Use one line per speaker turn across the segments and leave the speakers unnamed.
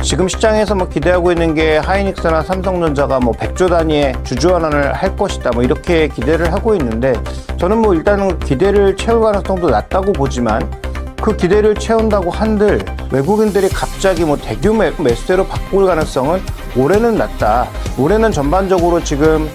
지금 시장에서 뭐 기대하고 있는 게 하이닉스나 삼성전자가 뭐 100조 단위의 주주환원을 할 것이다 뭐 이렇게 기대를 하고 있는데, 저는 뭐 일단은 기대를 채울 가능성도 낮다고 보지만, 그 기대를 채운다고 한들 외국인들이 갑자기 뭐 대규모 매수세로 바꿀 가능성은 올해는 낮다. 올해는 전반적으로 지금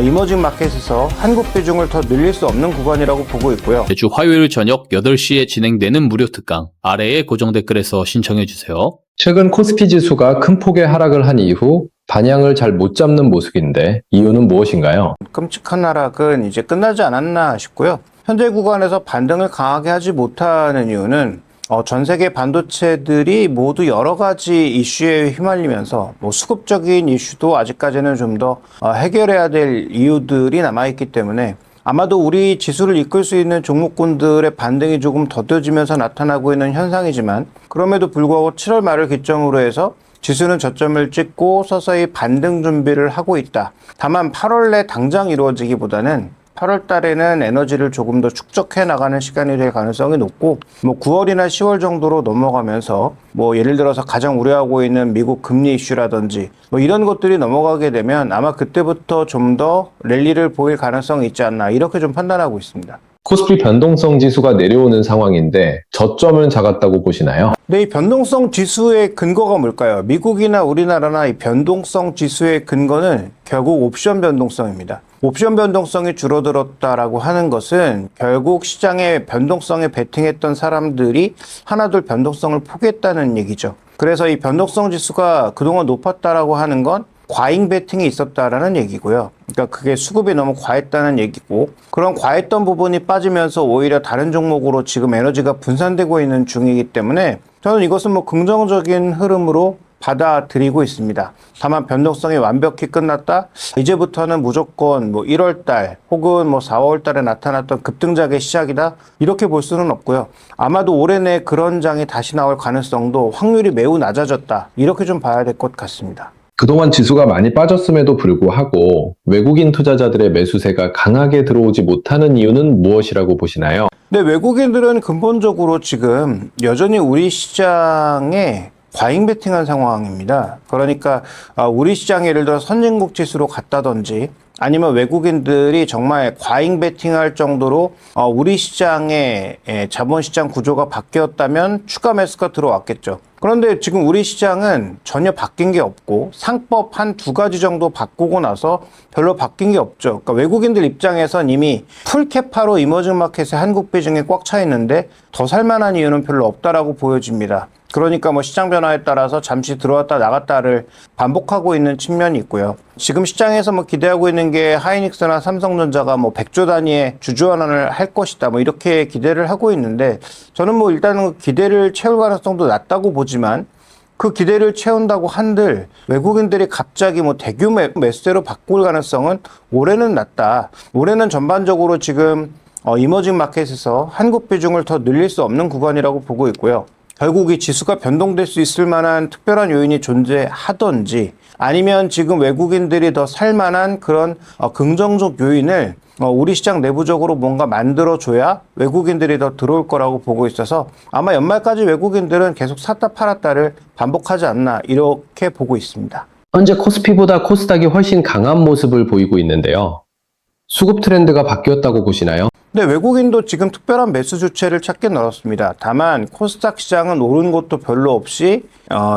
이머징 마켓에서 한국 비중을 더 늘릴 수 없는 구간이라고 보고 있고요.
매주 화요일 저녁 8시에 진행되는 무료 특강, 아래의 고정 댓글에서 신청해주세요.
최근 코스피 지수가 큰 폭의 하락을 한 이후 반향을 잘 못 잡는 모습인데 이유는 무엇인가요?
끔찍한 하락은 이제 끝나지 않았나 싶고요. 현재 구간에서 반등을 강하게 하지 못하는 이유는 전 세계 반도체들이 모두 여러 가지 이슈에 휘말리면서 뭐 수급적인 이슈도 아직까지는 좀 더 해결해야 될 이유들이 남아있기 때문에, 아마도 우리 지수를 이끌 수 있는 종목군들의 반등이 조금 더뎌지면서 나타나고 있는 현상이지만, 그럼에도 불구하고 7월 말을 기점으로 해서 지수는 저점을 찍고 서서히 반등 준비를 하고 있다. 다만 8월 내 당장 이루어지기보다는 8월 달에는 에너지를 조금 더 축적해 나가는 시간이 될 가능성이 높고, 뭐 9월이나 10월 정도로 넘어가면서 뭐 예를 들어서 가장 우려하고 있는 미국 금리 이슈라든지 뭐 이런 것들이 넘어가게 되면 아마 그때부터 좀 더 랠리를 보일 가능성이 있지 않나, 이렇게 좀 판단하고 있습니다.
코스피 변동성 지수가 내려오는 상황인데 저점은 작았다고 보시나요?
네, 이 변동성 지수의 근거가 뭘까요? 미국이나 우리나라나 이 변동성 지수의 근거는 결국 옵션 변동성입니다. 옵션 변동성이 줄어들었다라고 하는 것은 결국 시장의 변동성에 베팅했던 사람들이 하나둘 변동성을 포기했다는 얘기죠. 그래서 이 변동성 지수가 그동안 높았다라고 하는 건 과잉 베팅이 있었다라는 얘기고요. 그러니까 그게 수급이 너무 과했다는 얘기고, 그런 과했던 부분이 빠지면서 오히려 다른 종목으로 지금 에너지가 분산되고 있는 중이기 때문에 저는 이것은 뭐 긍정적인 흐름으로 받아들이고 있습니다. 다만 변동성이 완벽히 끝났다, 이제부터는 무조건 뭐 1월 달 혹은 뭐 4월 달에 나타났던 급등작의 시작이다, 이렇게 볼 수는 없고요. 아마도 올해 내 그런 장이 다시 나올 가능성도 확률이 매우 낮아졌다, 이렇게 좀 봐야 될 것 같습니다.
그동안 지수가 많이 빠졌음에도 불구하고 외국인 투자자들의 매수세가 강하게 들어오지 못하는 이유는 무엇이라고 보시나요?
네, 외국인들은 근본적으로 지금 여전히 우리 시장에 과잉 베팅한 상황입니다. 그러니까 우리 시장 예를 들어 선진국 지수로 갔다든지, 아니면 외국인들이 정말 과잉 베팅할 정도로 우리 시장의 자본시장 구조가 바뀌었다면 추가 매수가 들어왔겠죠. 그런데 지금 우리 시장은 전혀 바뀐 게 없고 상법 한 두 가지 정도 바꾸고 나서 별로 바뀐 게 없죠. 그러니까 외국인들 입장에선 이미 풀캐파로 이머징 마켓에 한국 비중이 꽉 차 있는데 더 살만한 이유는 별로 없다라고 보여집니다. 그러니까 뭐 시장 변화에 따라서 잠시 들어왔다 나갔다를 반복하고 있는 측면이 있고요. 지금 시장에서 뭐 기대하고 있는 게 하이닉스나 삼성전자가 뭐 100조 단위의 주주환원을 할 것이다 뭐 이렇게 기대를 하고 있는데, 저는 뭐 일단은 기대를 채울 가능성도 낮다고 보지만, 그 기대를 채운다고 한들 외국인들이 갑자기 뭐 대규모 매수세로 바꿀 가능성은 올해는 낮다. 올해는 전반적으로 지금 이머징 마켓에서 한국 비중을 더 늘릴 수 없는 구간이라고 보고 있고요. 결국 이 지수가 변동될 수 있을 만한 특별한 요인이 존재하던지, 아니면 지금 외국인들이 더 살만한 그런 긍정적 요인을 우리 시장 내부적으로 뭔가 만들어줘야 외국인들이 더 들어올 거라고 보고 있어서 아마 연말까지 외국인들은 계속 샀다 팔았다를 반복하지 않나, 이렇게 보고 있습니다.
현재 코스피보다 코스닥이 훨씬 강한 모습을 보이고 있는데요. 수급 트렌드가 바뀌었다고 보시나요?
네, 외국인도 지금 특별한 매수 주체를 찾게 나왔습니다. 다만 코스닥 시장은 오른 것도 별로 없이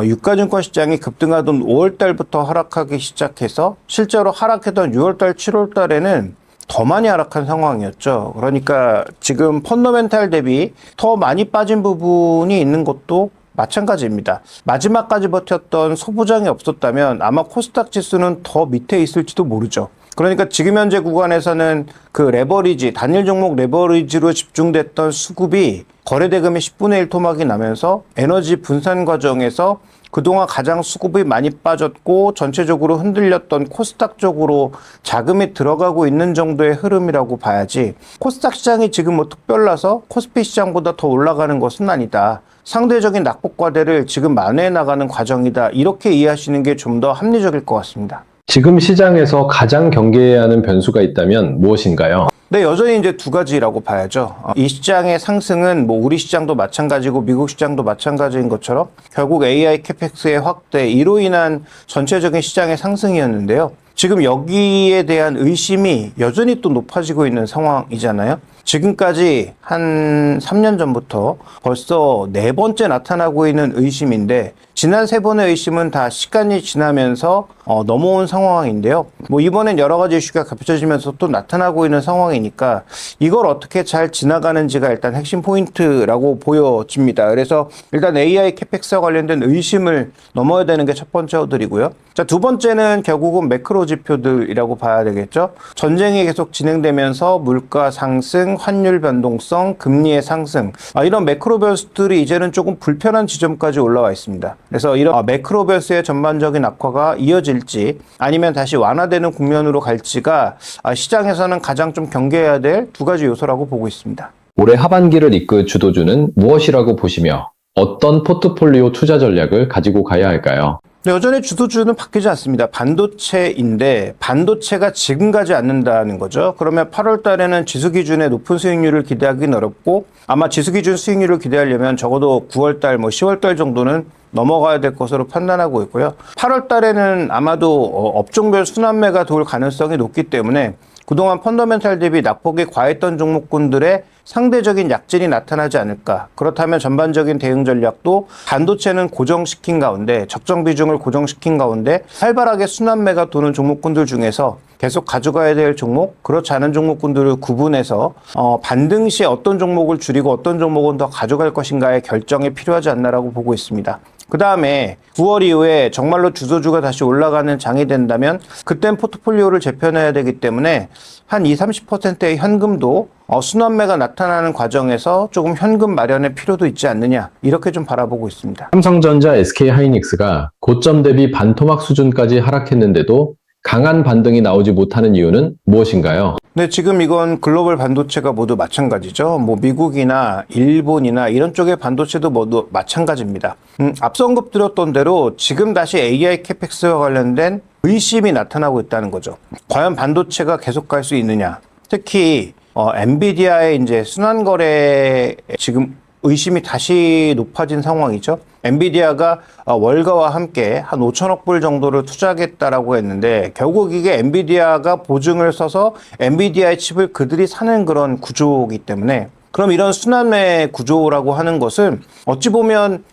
유가증권 시장이 급등하던 5월달부터 하락하기 시작해서 실제로 하락했던 6월달, 7월달에는 더 많이 하락한 상황이었죠. 그러니까 지금 펀더멘탈 대비 더 많이 빠진 부분이 있는 것도 마찬가지입니다. 마지막까지 버텼던 소부장이 없었다면 아마 코스닥 지수는 더 밑에 있을지도 모르죠. 그러니까 지금 현재 구간에서는 그 레버리지, 단일 종목 레버리지로 집중됐던 수급이 거래대금의 10분의 1 토막이 나면서 에너지 분산 과정에서 그동안 가장 수급이 많이 빠졌고 전체적으로 흔들렸던 코스닥 쪽으로 자금이 들어가고 있는 정도의 흐름이라고 봐야지, 코스닥 시장이 지금 뭐 특별나서 코스피 시장보다 더 올라가는 것은 아니다, 상대적인 낙폭 과대를 지금 만회해 나가는 과정이다, 이렇게 이해하시는 게 좀 더 합리적일 것 같습니다.
지금 시장에서 가장 경계해야 하는 변수가 있다면 무엇인가요?
네, 여전히 이제 두 가지라고 봐야죠. 이 시장의 상승은 뭐 우리 시장도 마찬가지고 미국 시장도 마찬가지인 것처럼 결국 AI 캐펙스의 확대, 이로 인한 전체적인 시장의 상승이었는데요. 지금 여기에 대한 의심이 여전히 또 높아지고 있는 상황이잖아요. 지금까지 한 3년 전부터 벌써 네 번째 나타나고 있는 의심인데, 지난 세 번의 의심은 다 시간이 지나면서 넘어온 상황인데요. 뭐 이번엔 여러 가지 이슈가 겹쳐지면서 또 나타나고 있는 상황이니까 이걸 어떻게 잘 지나가는지가 일단 핵심 포인트라고 보여집니다. 그래서 일단 AI 캐펙스와 관련된 의심을 넘어야 되는 게 첫 번째 허들이고요. 자, 두 번째는 결국은 매크로 지표들이라고 봐야 되겠죠. 전쟁이 계속 진행되면서 물가 상승, 환율 변동성, 금리의 상승, 이런 매크로 변수들이 이제는 조금 불편한 지점까지 올라와 있습니다. 그래서 이런 매크로 변수의 전반적인 악화가 이어질지 아니면 다시 완화되는 국면으로 갈지가 시장에서는 가장 좀 경계해야 될 두 가지 요소라고 보고 있습니다.
올해 하반기를 이끌 주도주는 무엇이라고 보시며 어떤 포트폴리오 투자 전략을 가지고 가야 할까요?
네, 여전히 주도주는 바뀌지 않습니다. 반도체인데 반도체가 지금 가지 않는다는 거죠. 그러면 8월 달에는 지수 기준의 높은 수익률을 기대하기는 어렵고, 아마 지수 기준 수익률을 기대하려면 적어도 9월 달, 10월 달 정도는 넘어가야 될 것으로 판단하고 있고요. 8월 달에는 아마도 업종별 순환매가 돌 가능성이 높기 때문에 그동안 펀더멘탈 대비 낙폭이 과했던 종목군들의 상대적인 약진이 나타나지 않을까. 그렇다면 전반적인 대응 전략도 반도체는 고정시킨 가운데, 적정 비중을 고정시킨 가운데 활발하게 순환매가 도는 종목군들 중에서 계속 가져가야 될 종목, 그렇지 않은 종목군들을 구분해서 반등 시 어떤 종목을 줄이고 어떤 종목은 더 가져갈 것인가의 결정이 필요하지 않나라고 보고 있습니다. 그 다음에 9월 이후에 정말로 주도주가 다시 올라가는 장이 된다면 그땐 포트폴리오를 재편해야 되기 때문에 한 20-30%의 현금도 순환매가 나타나는 과정에서 조금 현금 마련의 필요도 있지 않느냐, 이렇게 좀 바라보고 있습니다.
삼성전자, SK하이닉스가 고점 대비 반토막 수준까지 하락했는데도 강한 반등이 나오지 못하는 이유는 무엇인가요?
네, 지금 이건 글로벌 반도체가 모두 마찬가지죠. 뭐 미국이나 일본이나 이런 쪽의 반도체도 모두 마찬가지입니다. 앞서 언급드렸던 대로 지금 다시 AI 캐펙스와 관련된 의심이 나타나고 있다는 거죠. 과연 반도체가 계속 갈 수 있느냐? 특히 엔비디아의 이제 순환거래 지금 의심이 다시 높아진 상황이죠. 엔비디아가 월가와 함께 한 5천억 불 정도를 투자하겠다라고 했는데, 결국 이게 엔비디아가 보증을 써서 엔비디아의 칩을 그들이 사는 그런 구조이기 때문에, 그럼 이런 순환매 구조라고 하는 것은 어찌 보면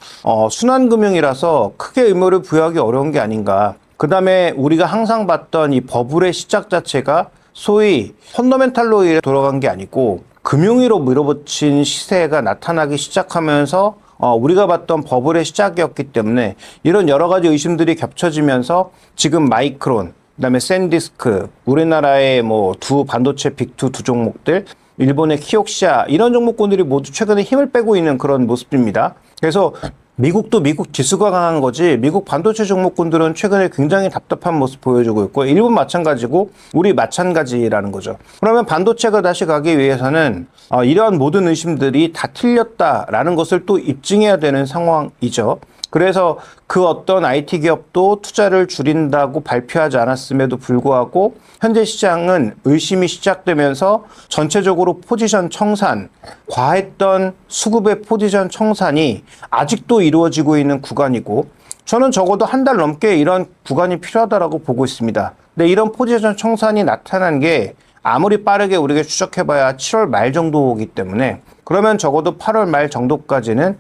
순환금융이라서 크게 의무를 부여하기 어려운 게 아닌가. 그 다음에 우리가 항상 봤던 이 버블의 시작 자체가 소위 펀더멘탈로 돌아간 게 아니고 금융위로 밀어붙인 시세가 나타나기 시작하면서 우리가 봤던 버블의 시작이었기 때문에 이런 여러 가지 의심들이 겹쳐지면서 지금 마이크론, 그다음에 샌디스크, 우리나라의 뭐 두 반도체 빅2 두 종목들, 일본의 키옥시아, 이런 종목군들이 모두 최근에 힘을 빼고 있는 그런 모습입니다. 그래서 미국도 미국 지수가 강한 거지, 미국 반도체 종목군들은 최근에 굉장히 답답한 모습 보여주고 있고, 일본 마찬가지고 우리 마찬가지라는 거죠. 그러면 반도체가 다시 가기 위해서는 이러한 모든 의심들이 다 틀렸다라는 것을 또 입증해야 되는 상황이죠. 그래서 그 어떤 IT 기업도 투자를 줄인다고 발표하지 않았음에도 불구하고 현재 시장은 의심이 시작되면서 전체적으로 포지션 청산, 과했던 수급의 포지션 청산이 아직도 이루어지고 있는 구간이고, 저는 적어도 한 달 넘게 이런 구간이 필요하다고 보고 있습니다. 근데 이런 포지션 청산이 나타난 게 아무리 빠르게 우리가 추적해봐야 7월 말 정도이기 때문에, 그러면 적어도 8월 말 정도까지는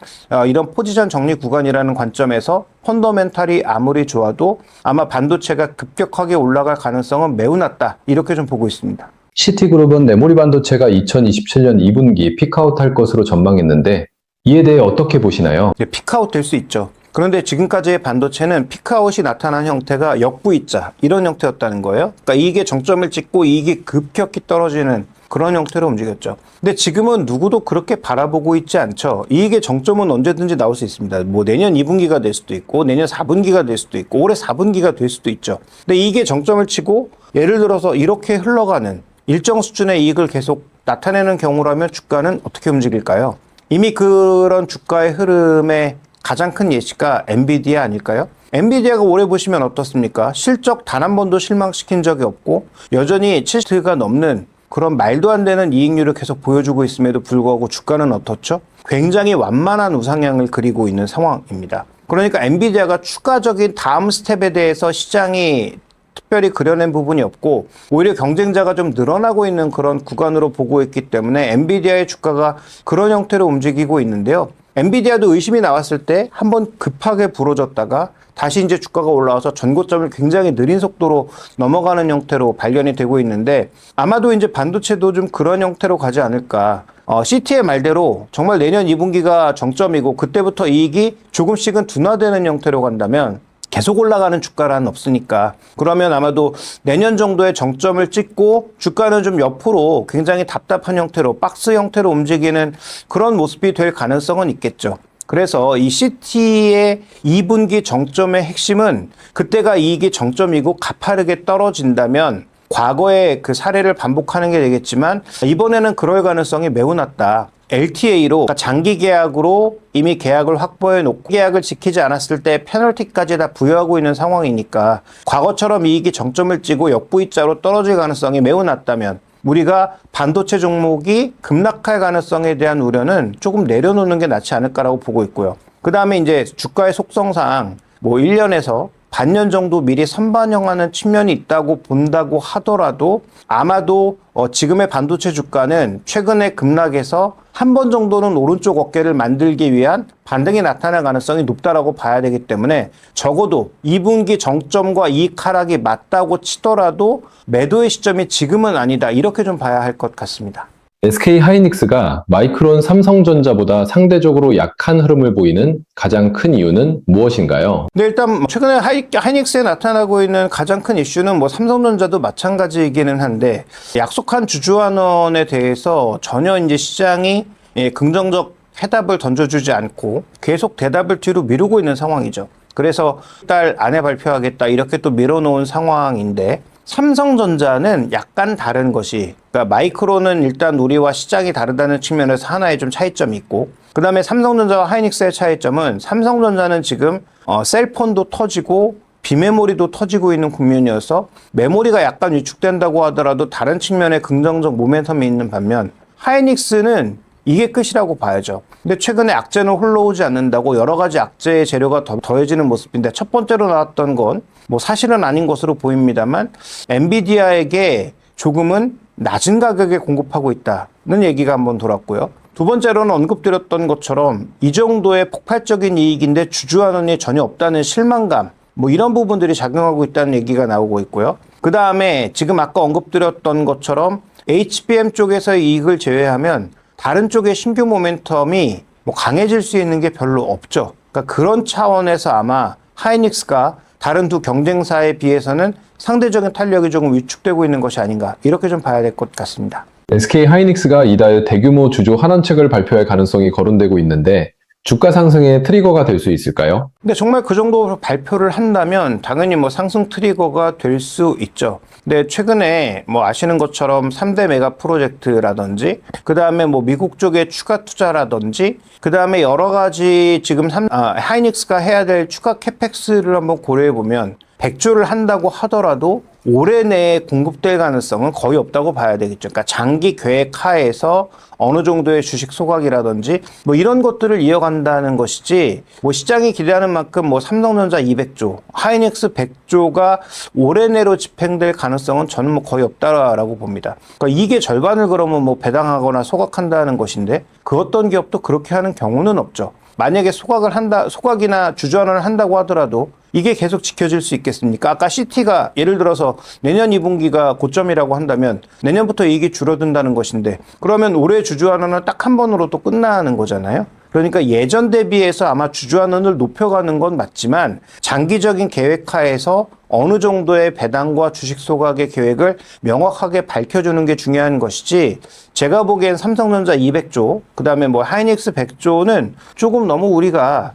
이런 포지션 정리 구간이라는 관점에서 펀더멘탈이 아무리 좋아도 아마 반도체가 급격하게 올라갈 가능성은 매우 낮다, 이렇게 좀 보고 있습니다.
시티그룹은 메모리 반도체가 2027년 2분기 피크아웃할 것으로 전망했는데 이에 대해 어떻게 보시나요?
피크아웃 될 수 있죠. 그런데 지금까지의 반도체는 피크아웃이 나타난 형태가 역V자, 이런 형태였다는 거예요. 그러니까 이익의 정점을 찍고 이익이 급격히 떨어지는 그런 형태로 움직였죠. 근데 지금은 누구도 그렇게 바라보고 있지 않죠. 이익의 정점은 언제든지 나올 수 있습니다. 뭐 내년 2분기가 될 수도 있고 내년 4분기가 될 수도 있고 올해 4분기가 될 수도 있죠. 근데 이익의 정점을 치고 예를 들어서 이렇게 흘러가는 일정 수준의 이익을 계속 나타내는 경우라면 주가는 어떻게 움직일까요? 이미 그런 주가의 흐름의 가장 큰 예시가 엔비디아 아닐까요? 엔비디아가 올해 보시면 어떻습니까? 실적 단 한 번도 실망시킨 적이 없고 여전히 70%가 넘는 그런 말도 안 되는 이익률을 계속 보여주고 있음에도 불구하고 주가는 어떻죠? 굉장히 완만한 우상향을 그리고 있는 상황입니다. 그러니까 엔비디아가 추가적인 다음 스텝에 대해서 시장이 특별히 그려낸 부분이 없고 오히려 경쟁자가 좀 늘어나고 있는 그런 구간으로 보고 있기 때문에 엔비디아의 주가가 그런 형태로 움직이고 있는데요. 엔비디아도 의심이 나왔을 때 한번 급하게 부러졌다가 다시 이제 주가가 올라와서 전고점을 굉장히 느린 속도로 넘어가는 형태로 발견이 되고 있는데 아마도 이제 반도체도 좀 그런 형태로 가지 않을까. CT의 말대로 정말 내년 2분기가 정점이고 그때부터 이익이 조금씩은 둔화되는 형태로 간다면 계속 올라가는 주가란 없으니까 그러면 아마도 내년 정도의 정점을 찍고 주가는 좀 옆으로 굉장히 답답한 형태로 박스 형태로 움직이는 그런 모습이 될 가능성은 있겠죠. 그래서 이 CT의 2분기 정점의 핵심은 그때가 이익이 정점이고 가파르게 떨어진다면 과거의 그 사례를 반복하는 게 되겠지만 이번에는 그럴 가능성이 매우 낮다. LTA로 그러니까 장기 계약으로 이미 계약을 확보해 놓고 계약을 지키지 않았을 때 페널티까지 다 부여하고 있는 상황이니까 과거처럼 이익이 정점을 찍고 역부이자로 떨어질 가능성이 매우 낮다면 우리가 반도체 종목이 급락할 가능성에 대한 우려는 조금 내려놓는 게 낫지 않을까라고 보고 있고요. 그 다음에 이제 주가의 속성상 뭐 1년에서 반년 정도 미리 선반영하는 측면이 있다고 본다고 하더라도 아마도 지금의 반도체 주가는 최근에 급락해서 한 번 정도는 오른쪽 어깨를 만들기 위한 반등이 나타날 가능성이 높다라고 봐야 되기 때문에 적어도 2분기 정점과 이익 하락이 맞다고 치더라도 매도의 시점이 지금은 아니다. 이렇게 좀 봐야 할 것 같습니다.
SK 하이닉스가 마이크론 삼성전자보다 상대적으로 약한 흐름을 보이는 가장 큰 이유는 무엇인가요?
네, 일단 최근에 하이닉스에 나타나고 있는 가장 큰 이슈는 뭐 삼성전자도 마찬가지이기는 한데 약속한 주주환원에 대해서 전혀 이제 시장이 긍정적 해답을 던져주지 않고 계속 대답을 뒤로 미루고 있는 상황이죠. 그래서 달 안에 발표하겠다 이렇게 또 밀어놓은 상황인데 삼성전자는 약간 다른 것이 그러니까 마이크론은 일단 우리와 시장이 다르다는 측면에서 하나의 좀 차이점이 있고 그 다음에 삼성전자와 하이닉스의 차이점은 삼성전자는 지금 셀폰도 터지고 비메모리도 터지고 있는 국면이어서 메모리가 약간 위축된다고 하더라도 다른 측면에 긍정적 모멘텀이 있는 반면 하이닉스는 이게 끝이라고 봐야죠. 근데 최근에 악재는 홀로오지 않는다고 여러 가지 악재의 재료가 더해지는 모습인데 첫 번째로 나왔던 건 뭐 사실은 아닌 것으로 보입니다만 엔비디아에게 조금은 낮은 가격에 공급하고 있다는 얘기가 한번 돌았고요. 두 번째로는 언급드렸던 것처럼 이 정도의 폭발적인 이익인데 주주환원이 전혀 없다는 실망감 뭐 이런 부분들이 작용하고 있다는 얘기가 나오고 있고요. 그 다음에 지금 아까 언급드렸던 것처럼 HBM 쪽에서의 이익을 제외하면 다른 쪽의 신규 모멘텀이 뭐 강해질 수 있는 게 별로 없죠. 그러니까 그런 차원에서 아마 하이닉스가 다른 두 경쟁사에 비해서는 상대적인 탄력이 조금 위축되고 있는 것이 아닌가 이렇게 좀 봐야 될 것 같습니다.
SK 하이닉스가 이달 대규모 주주 환원책을 발표할 가능성이 거론되고 있는데 주가 상승의 트리거가 될 수 있을까요?
근데 정말 그 정도 발표를 한다면 당연히 뭐 상승 트리거가 될 수 있죠. 근데 최근에 뭐 아시는 것처럼 3대 메가 프로젝트라든지 그 다음에 뭐 미국 쪽의 추가 투자라든지 그 다음에 여러 가지 지금 하이닉스가 해야 될 추가 캐펙스를 한번 고려해 보면 100조를 한다고 하더라도 올해 내에 공급될 가능성은 거의 없다고 봐야 되겠죠. 그러니까 장기 계획 하에서 어느 정도의 주식 소각이라든지 뭐 이런 것들을 이어간다는 것이지 뭐 시장이 기대하는 만큼 뭐 삼성전자 200조, 하이닉스 100조가 올해 내로 집행될 가능성은 저는 뭐 거의 없다라고 봅니다. 그러니까 이게 절반을 그러면 뭐 배당하거나 소각한다는 것인데 그 어떤 기업도 그렇게 하는 경우는 없죠. 만약에 소각이나 주주환원을 한다고 하더라도 이게 계속 지켜질 수 있겠습니까? 아까 CT가 예를 들어서 내년 2분기가 고점이라고 한다면 내년부터 이익이 줄어든다는 것인데 그러면 올해 주주환원은 딱 한 번으로 또 끝나는 거잖아요. 그러니까 예전 대비해서 아마 주주환원을 높여가는 건 맞지만 장기적인 계획하에서 어느 정도의 배당과 주식 소각의 계획을 명확하게 밝혀주는 게 중요한 것이지 제가 보기엔 삼성전자 200조, 그 다음에 뭐 하이닉스 100조는 조금 너무 우리가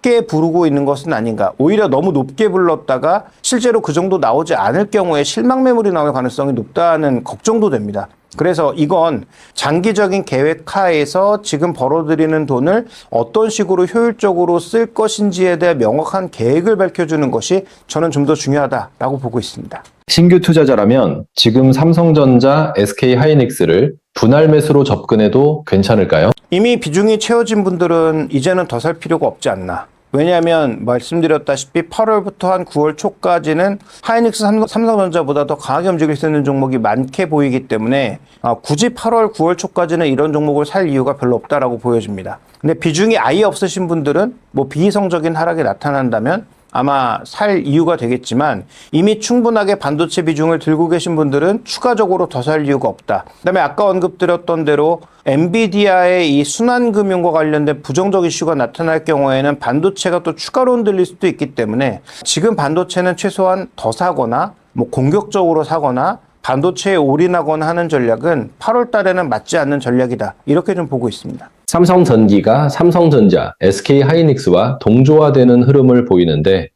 낮게 부르고 있는 것은 아닌가. 오히려 너무 높게 불렀다가 실제로 그 정도 나오지 않을 경우에 실망 매물이 나올 가능성이 높다는 걱정도 됩니다. 그래서 이건 장기적인 계획 하에서 지금 벌어들이는 돈을 어떤 식으로 효율적으로 쓸 것인지에 대한 명확한 계획을 밝혀주는 것이 저는 좀 더 중요하다라고 보고 있습니다.
신규 투자자라면 지금 삼성전자, SK하이닉스를 분할 매수로 접근해도 괜찮을까요?
이미 비중이 채워진 분들은 이제는 더 살 필요가 없지 않나. 왜냐하면 말씀드렸다시피 8월부터 한 9월 초까지는 하이닉스 삼성전자보다 더 강하게 움직일 수 있는 종목이 많게 보이기 때문에 굳이 8월 9월 초까지는 이런 종목을 살 이유가 별로 없다라고 보여집니다. 근데 비중이 아예 없으신 분들은 뭐 비이성적인 하락이 나타난다면 아마 살 이유가 되겠지만 이미 충분하게 반도체 비중을 들고 계신 분들은 추가적으로 더 살 이유가 없다. 그다음에 아까 언급드렸던 대로 엔비디아의 이 순환금융과 관련된 부정적 이슈가 나타날 경우에는 반도체가 또 추가로 흔들릴 수도 있기 때문에 지금 반도체는 최소한 더 사거나 뭐 공격적으로 사거나 반도체에 올인하거나 하는 전략은 8월 달에는 맞지 않는 전략이다. 이렇게 좀 보고 있습니다.
삼성전기가 삼성전자, SK하이닉스와 동조화되는 흐름을 보이는데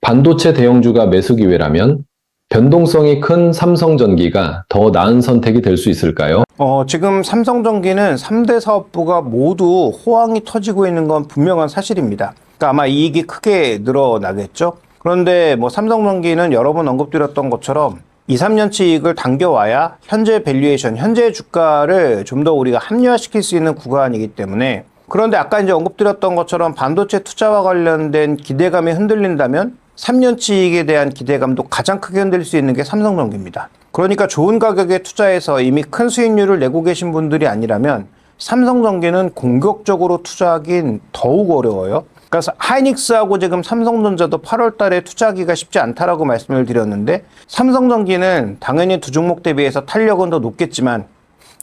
반도체 대형주가 매수 기회라면 변동성이 큰 삼성전기가 더 나은 선택이 될 수 있을까요?
지금 삼성전기는 3대 사업부가 모두 호황이 터지고 있는 건 분명한 사실입니다. 그러니까 아마 이익이 크게 늘어나겠죠. 그런데 뭐 삼성전기는 여러 번 언급드렸던 것처럼 2, 3년치 이익을 당겨와야 현재 밸류에이션, 현재 주가를 좀 더 우리가 합리화시킬 수 있는 구간이기 때문에 그런데 아까 이제 언급드렸던 것처럼 반도체 투자와 관련된 기대감이 흔들린다면 3년치 이익에 대한 기대감도 가장 크게 흔들릴 수 있는 게 삼성전기입니다. 그러니까 좋은 가격에 투자해서 이미 큰 수익률을 내고 계신 분들이 아니라면 삼성전기는 공격적으로 투자하긴 더욱 어려워요. 그래서 하이닉스하고 지금 삼성전자도 8월 달에 투자하기가 쉽지 않다라고 말씀을 드렸는데 삼성전기는 당연히 두 종목 대비해서 탄력은 더 높겠지만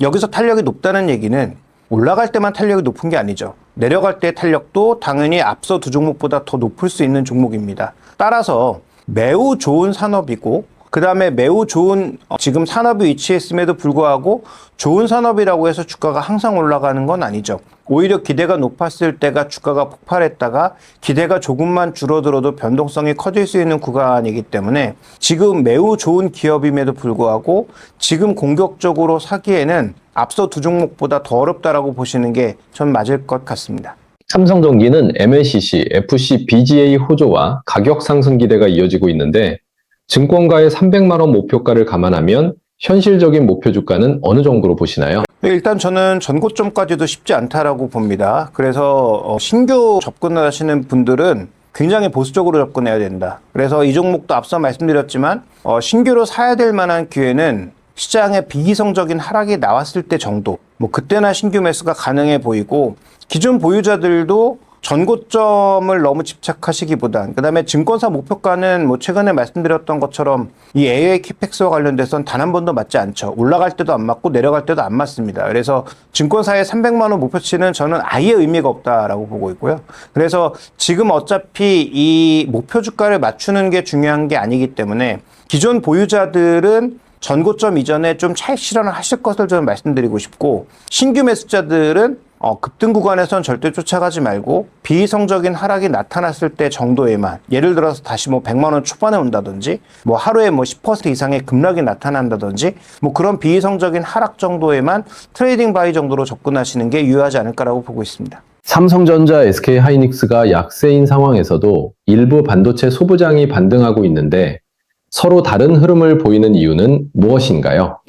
여기서 탄력이 높다는 얘기는 올라갈 때만 탄력이 높은 게 아니죠. 내려갈 때 탄력도 당연히 앞서 두 종목보다 더 높을 수 있는 종목입니다. 따라서 매우 좋은 산업이고 그 다음에 매우 좋은 지금 산업이 위치했음에도 불구하고 좋은 산업이라고 해서 주가가 항상 올라가는 건 아니죠. 오히려 기대가 높았을 때가 주가가 폭발했다가 기대가 조금만 줄어들어도 변동성이 커질 수 있는 구간이기 때문에 지금 매우 좋은 기업임에도 불구하고 지금 공격적으로 사기에는 앞서 두 종목보다 더 어렵다라고 보시는 게 전 맞을 것 같습니다.
삼성전기는 MLCC, FC, BGA 호조와 가격 상승 기대가 이어지고 있는데 증권가의 300만 원 목표가를 감안하면 현실적인 목표 주가는 어느 정도로 보시나요?
일단 저는 전고점까지도 쉽지 않다라고 봅니다. 그래서 신규 접근을 하시는 분들은 굉장히 보수적으로 접근해야 된다. 그래서 이 종목도 앞서 말씀드렸지만 신규로 사야 될 만한 기회는 시장에 비이성적인 하락이 나왔을 때 정도, 뭐 그때나 신규 매수가 가능해 보이고 기존 보유자들도 전고점을 너무 집착하시기보단 그다음에 증권사 목표가는 뭐 최근에 말씀드렸던 것처럼 이 AA 키펙스와 관련돼서는 단 한 번도 맞지 않죠. 올라갈 때도 안 맞고 내려갈 때도 안 맞습니다. 그래서 증권사의 300만 원 목표치는 저는 아예 의미가 없다라고 보고 있고요. 그래서 지금 어차피 이 목표 주가를 맞추는 게 중요한 게 아니기 때문에 기존 보유자들은 전고점 이전에 좀 차익 실현을 하실 것을 저는 말씀드리고 싶고 신규 매수자들은 급등 구간에선 절대 쫓아가지 말고 비이성적인 하락이 나타났을 때 정도에만 예를 들어서 다시 뭐 100만 원 초반에 온다든지 뭐 하루에 뭐 10% 이상의 급락이 나타난다든지 뭐 그런 비이성적인 하락 정도에만 트레이딩 바이 정도로 접근하시는 게 유효하지 않을까라고 보고 있습니다.
삼성전자, SK하이닉스가 약세인 상황에서도 일부 반도체 소부장이 반등하고 있는데 서로 다른 흐름을 보이는 이유는 무엇인가요?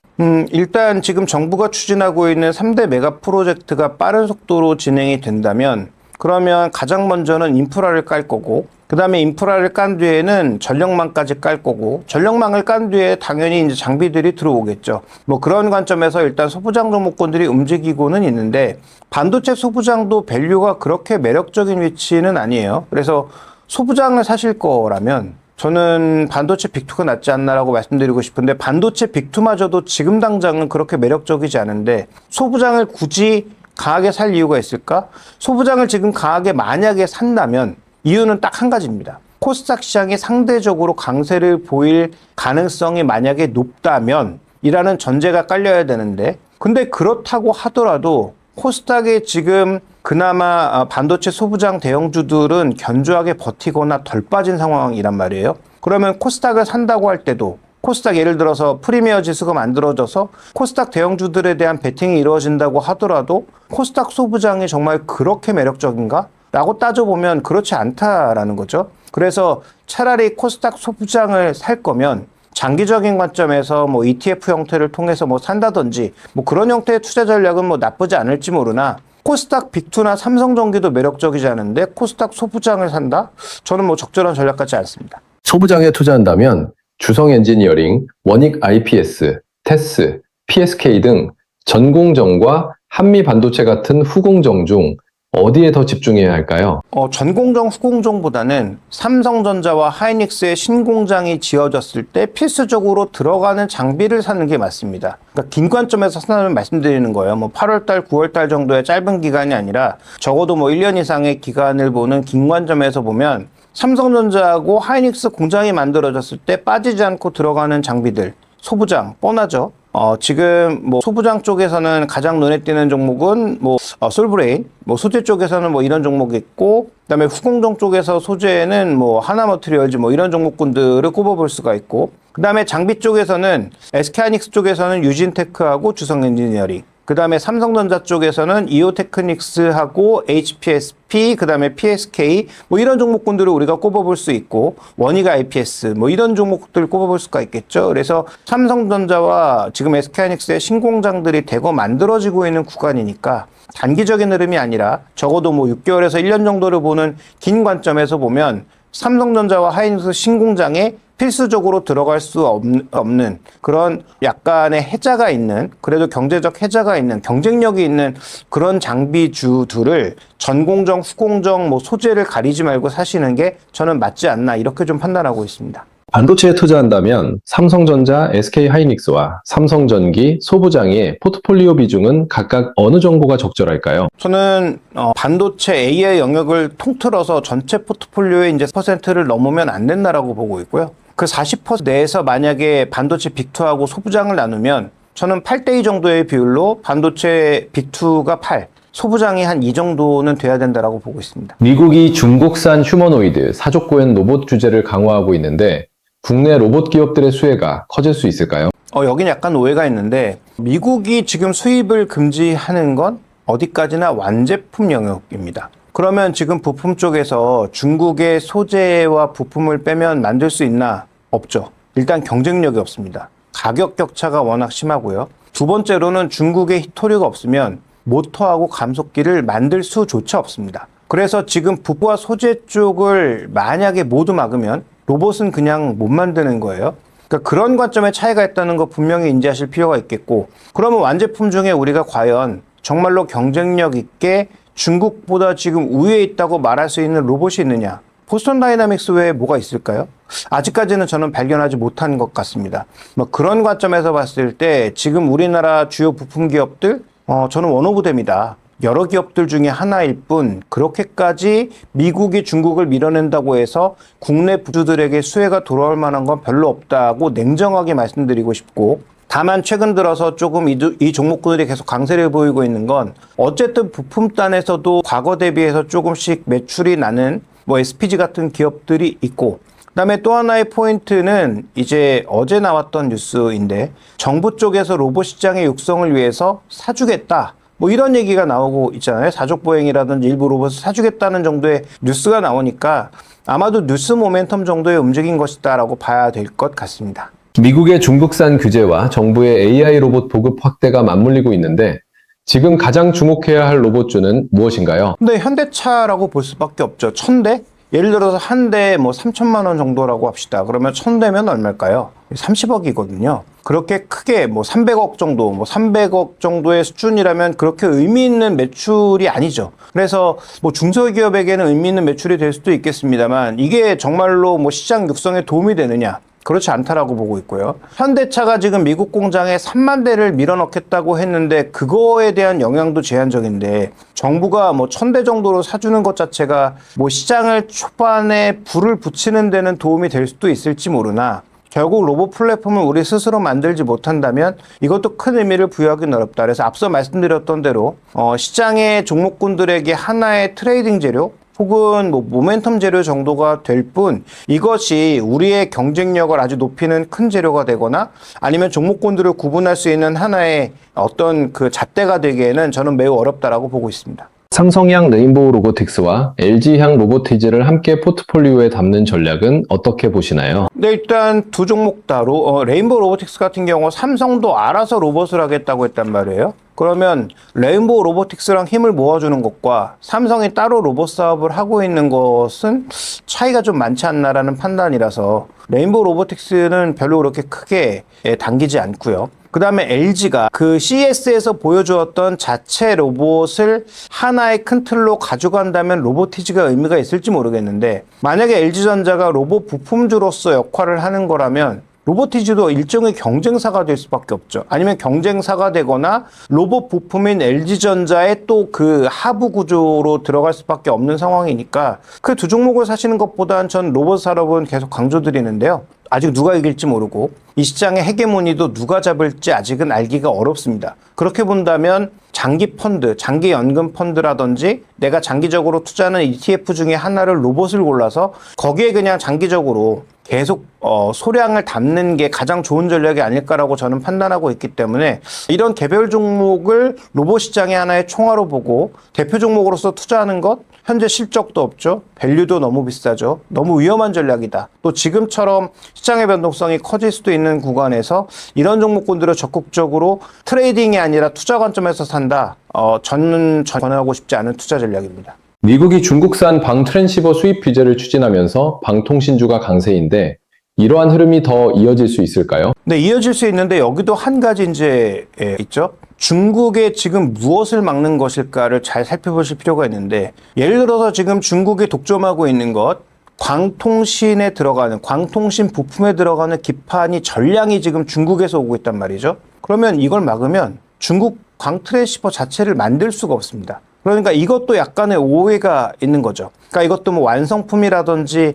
일단 지금 정부가 추진하고 있는 3대 메가 프로젝트가 빠른 속도로 진행이 된다면 그러면 가장 먼저는 인프라를 깔 거고 그 다음에 인프라를 깐 뒤에는 전력망까지 깔 거고 전력망을 깐 뒤에 당연히 이제 장비들이 들어오겠죠. 뭐 그런 관점에서 일단 소부장 종목군들이 움직이고는 있는데 반도체 소부장도 밸류가 그렇게 매력적인 위치는 아니에요. 그래서 소부장을 사실 거라면 저는 반도체 빅2가 낫지 않나라고 말씀드리고 싶은데 반도체 빅2마저도 지금 당장은 그렇게 매력적이지 않은데 소부장을 굳이 강하게 살 이유가 있을까? 소부장을 지금 강하게 만약에 산다면 이유는 딱 한 가지입니다. 코스닥 시장이 상대적으로 강세를 보일 가능성이 만약에 높다면 이라는 전제가 깔려야 되는데 근데 그렇다고 하더라도 코스닥에 지금 그나마 반도체 소부장 대형주들은 견조하게 버티거나 덜 빠진 상황이란 말이에요. 그러면 코스닥을 산다고 할 때도 코스닥 예를 들어서 프리미어 지수가 만들어져서 코스닥 대형주들에 대한 베팅이 이루어진다고 하더라도 코스닥 소부장이 정말 그렇게 매력적인가? 라고 따져보면 그렇지 않다라는 거죠. 그래서 차라리 코스닥 소부장을 살 거면 장기적인 관점에서 뭐 ETF 형태를 통해서 뭐 산다든지 뭐 그런 형태의 투자 전략은 뭐 나쁘지 않을지 모르나 코스닥 빅2나 삼성전기도 매력적이지 않은데 코스닥 소부장을 산다? 저는 뭐 적절한 전략 같지 않습니다.
소부장에 투자한다면 주성 엔지니어링, 원익 IPS, 테스, PSK 등 전공정과 한미 반도체 같은 후공정 중 어디에 더 집중해야 할까요?
전공정, 후공정보다는 삼성전자와 하이닉스의 신공장이 지어졌을 때 필수적으로 들어가는 장비를 사는 게 맞습니다. 그러니까 긴 관점에서 산다면 말씀드리는 거예요. 뭐 8월달, 9월달 정도의 짧은 기간이 아니라 적어도 뭐 1년 이상의 기간을 보는 긴 관점에서 보면 삼성전자하고 하이닉스 공장이 만들어졌을 때 빠지지 않고 들어가는 장비들, 소부장, 뻔하죠. 지금 뭐 소부장 쪽에서는 가장 눈에 띄는 종목은 뭐 솔브레인, 뭐 소재 쪽에서는 뭐 이런 종목이 있고, 그다음에 후공정 쪽에서 소재는 뭐 하나머티리얼즈 뭐 이런 종목군들을 꼽아볼 수가 있고, 그다음에 장비 쪽에서는 SK하이닉스 쪽에서는 유진테크하고 주성엔지니어링, 그다음에 삼성전자 쪽에서는 이오테크닉스하고 HPSP, 그다음에 PSK 뭐 이런 종목군들을 우리가 꼽아볼 수 있고, 원익 IPS 뭐 이런 종목들을 꼽아볼 수가 있겠죠. 그래서 삼성전자와 지금 SK하이닉스의 신공장들이 대거 만들어지고 있는 구간이니까 단기적인 흐름이 아니라 적어도 뭐 6개월에서 1년 정도를 보는 긴 관점에서 보면 삼성전자와 하이닉스 신공장에 필수적으로 들어갈 수 없는 그런 약간의 해자가 있는, 그래도 경제적 해자가 있는, 경쟁력이 있는 그런 장비주들을 전공정, 후공정, 뭐 소재를 가리지 말고 사시는 게 저는 맞지 않나 이렇게 좀 판단하고 있습니다.
반도체에 투자한다면 삼성전자, SK하이닉스와 삼성전기, 소부장의 포트폴리오 비중은 각각 어느 정도가 적절할까요?
저는 반도체 AI 영역을 통틀어서 전체 포트폴리오의 이제 퍼센트를 넘으면 안 된다라고 보고 있고요. 그 40% 내에서 만약에 반도체 빅2하고 소부장을 나누면 저는 8대2 정도의 비율로 반도체 빅2가 8, 소부장이 한 이 정도는 돼야 된다라고 보고 있습니다.
미국이 중국산 휴머노이드, 사족보행 로봇 규제를 강화하고 있는데 국내 로봇 기업들의 수혜가 커질 수 있을까요?
여긴 약간 오해가 있는데 미국이 지금 수입을 금지하는 건 어디까지나 완제품 영역입니다. 그러면 지금 부품 쪽에서 중국의 소재와 부품을 빼면 만들 수 있나? 없죠. 일단 경쟁력이 없습니다. 가격 격차가 워낙 심하고요. 두 번째로는 중국의 히토리가 없으면 모터하고 감속기를 만들 수조차 없습니다. 그래서 지금 부품과 소재 쪽을 만약에 모두 막으면 로봇은 그냥 못 만드는 거예요. 그러니까 그런 관점의 차이가 있다는 거 분명히 인지하실 필요가 있겠고, 그러면 완제품 중에 우리가 과연 정말로 경쟁력 있게 중국보다 지금 우위에 있다고 말할 수 있는 로봇이 있느냐? 보스턴 다이나믹스 외에 뭐가 있을까요? 아직까지는 저는 발견하지 못한 것 같습니다. 뭐 그런 관점에서 봤을 때 지금 우리나라 주요 부품 기업들, 저는 원오브댐이다. 여러 기업들 중에 하나일 뿐 그렇게까지 미국이 중국을 밀어낸다고 해서 국내 부주들에게 수혜가 돌아올 만한 건 별로 없다고 냉정하게 말씀드리고 싶고, 다만 최근 들어서 조금 이 종목군들이 계속 강세를 보이고 있는 건 어쨌든 부품단에서도 과거 대비해서 조금씩 매출이 나는 뭐 SPG 같은 기업들이 있고, 그다음에 또 하나의 포인트는 이제 어제 나왔던 뉴스인데 정부 쪽에서 로봇 시장의 육성을 위해서 사주겠다. 뭐 이런 얘기가 나오고 있잖아요. 사족보행이라든지 일부 로봇을 사주겠다는 정도의 뉴스가 나오니까 아마도 뉴스 모멘텀 정도의 움직인 것이다라고 봐야 될 것 같습니다.
미국의 중국산 규제와 정부의 AI 로봇 보급 확대가 맞물리고 있는데 지금 가장 주목해야 할 로봇주는 무엇인가요?
근데 현대차라고 볼 수밖에 없죠. 1000대? 예를 들어서 한 대에 뭐 3천만 원 정도라고 합시다. 그러면 1000대면 얼마일까요? 30억이거든요. 그렇게 크게 뭐 300억 정도, 뭐 300억 정도의 수준이라면 그렇게 의미 있는 매출이 아니죠. 그래서 뭐 중소기업에게는 의미 있는 매출이 될 수도 있겠습니다만 이게 정말로 뭐 시장 육성에 도움이 되느냐? 그렇지 않다라고 보고 있고요. 현대차가 지금 미국 공장에 3만 대를 밀어넣겠다고 했는데 그거에 대한 영향도 제한적인데 정부가 뭐 1000대 정도로 사주는 것 자체가 뭐 시장을 초반에 불을 붙이는 데는 도움이 될 수도 있을지 모르나 결국 로봇 플랫폼을 우리 스스로 만들지 못한다면 이것도 큰 의미를 부여하기는 어렵다. 그래서 앞서 말씀드렸던 대로 시장의 종목군들에게 하나의 트레이딩 재료 혹은 뭐 모멘텀 재료 정도가 될 뿐 이것이 우리의 경쟁력을 아주 높이는 큰 재료가 되거나 아니면 종목군들을 구분할 수 있는 하나의 어떤 그 잣대가 되기에는 저는 매우 어렵다라고 보고 있습니다.
삼성향 레인보우 로보틱스와 LG향 로보티즈를 함께 포트폴리오에 담는 전략은 어떻게 보시나요?
네, 일단 두 종목 다 레인보우 로보틱스 같은 경우 삼성도 알아서 로봇을 하겠다고 했단 말이에요. 그러면 레인보우 로보틱스랑 힘을 모아주는 것과 삼성이 따로 로봇 사업을 하고 있는 것은 차이가 좀 많지 않나라는 판단이라서 레인보우 로보틱스는 별로 그렇게 크게 당기지 않고요. 그 다음에 LG가 그 CES에서 보여주었던 자체 로봇을 하나의 큰 틀로 가져간다면 로보티즈가 의미가 있을지 모르겠는데 만약에 LG전자가 로봇 부품주로서 역할을 하는 거라면 로보티즈도 일종의 경쟁사가 될 수밖에 없죠. 아니면 경쟁사가 되거나 로봇 부품인 LG전자의 또 그 하부 구조로 들어갈 수밖에 없는 상황이니까 그 두 종목을 사시는 것보다는 전 로봇 산업은 계속 강조드리는데요. 아직 누가 이길지 모르고 이 시장의 헤게모니도 누가 잡을지 아직은 알기가 어렵습니다. 그렇게 본다면 장기 펀드, 장기 연금 펀드라든지 내가 장기적으로 투자하는 ETF 중에 하나를 로봇을 골라서 거기에 그냥 장기적으로 계속 소량을 담는 게 가장 좋은 전략이 아닐까라고 저는 판단하고 있기 때문에 이런 개별 종목을 로봇 시장의 하나의 총화로 보고 대표 종목으로서 투자하는 것 현재 실적도 없죠. 밸류도 너무 비싸죠. 너무 위험한 전략이다. 또 지금처럼 시장의 변동성이 커질 수도 있는 구간에서 이런 종목군들을 적극적으로 트레이딩이 아니라 투자 관점에서 산다. 저는 권하고 싶지 않은 투자 전략입니다.
미국이 중국산 방 트랜시버 수입 규제를 추진하면서 방통신주가 강세인데 이러한 흐름이 더 이어질 수 있을까요?
네, 이어질 수 있는데 여기도 한 가지 이제 있죠. 중국에 지금 무엇을 막는 것일까를 잘 살펴보실 필요가 있는데 예를 들어서 지금 중국이 독점하고 있는 것 광통신에 들어가는 광통신 부품에 들어가는 기판이 전량이 지금 중국에서 오고 있단 말이죠. 그러면 이걸 막으면 중국 광트랜시버 자체를 만들 수가 없습니다. 그러니까 이것도 약간의 오해가 있는 거죠. 그러니까 이것도 뭐 완성품이라든지